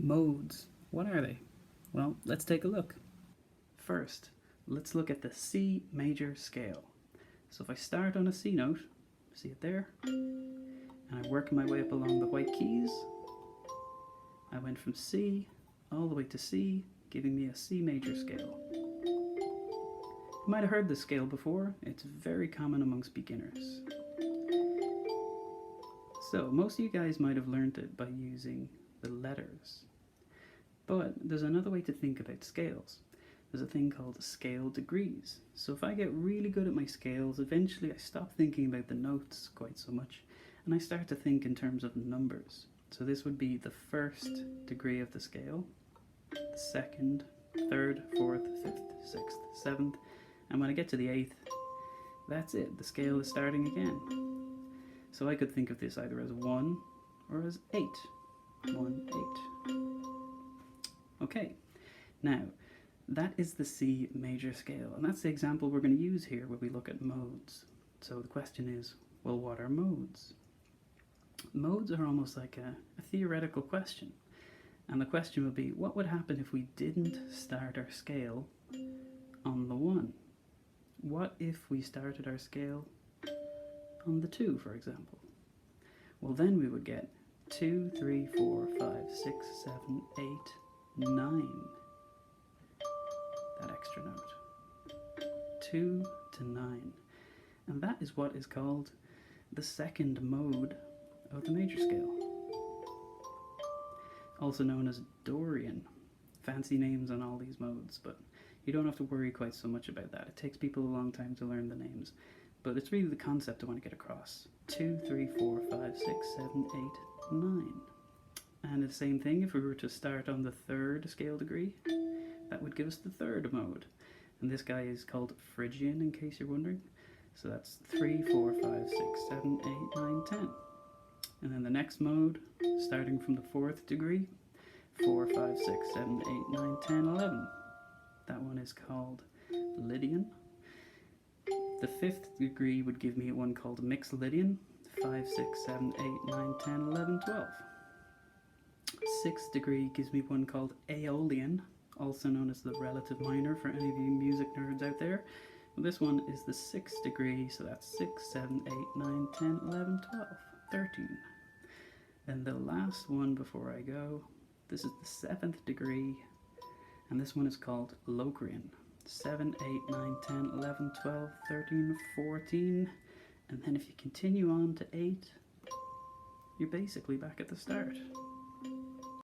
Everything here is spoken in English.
Modes. What are they? Well, let's take a look. First, let's look at the C major scale. So if I start on a C note, see it there? And I work my way up along the white keys. I went from C all the way to C, giving me a C major scale. You might have heard this scale before. It's very common amongst beginners. So most of you guys might have learned it by using the letters. But there's another way to think about scales. There's a thing called scale degrees. So if I get really good at my scales, eventually I stop thinking about the notes quite so much, and I start to think in terms of numbers. So this would be the first degree of the scale, the second, third, fourth, fifth, sixth, seventh, and when I get to the eighth, that's it, the scale is starting again. So I could think of this either as 1 or as 8. 1, 8. Okay, now that is the C major scale, and that's the example we're going to use here where we look at modes. So the question is, well, what are modes? Modes are almost like a theoretical question, and the question would be, what would happen if we didn't start our scale on the 1? What if we started our scale on the 2, for example? Well, then we would get 2, 3, 4, 5, 6, 7, 8, 9. That extra note. 2 to 9. And that is what is called the second mode of the major scale. Also known as Dorian. Fancy names on all these modes, but you don't have to worry quite so much about that. It takes people a long time to learn the names, but it's really the concept I want to get across. 2, 3, 4, 5, 6, 7, 8, 9. And the same thing, if we were to start on the third scale degree, that would give us the third mode. And this guy is called Phrygian, in case you're wondering. So that's 3, 4, 5, 6, 7, 8, 9, 10. And then the next mode, starting from the fourth degree, 4, 5, 6, 7, 8, 9, 10, 11. That one is called Lydian. The fifth degree would give me one called Mixolydian, 5, 6, 7, 8, 9, 10, 11, 12. Sixth degree gives me one called Aeolian, also known as the relative minor for any of you music nerds out there. Well, this one is the 6th degree, so that's 6, 7, 8, 9, 10, 11, 12, 13. Then the last one before I go, this is the 7th degree, and this one is called Locrian. 7, 8, 9, 10, 11, 12, 13, 14, and then if you continue on to 8, you're basically back at the start.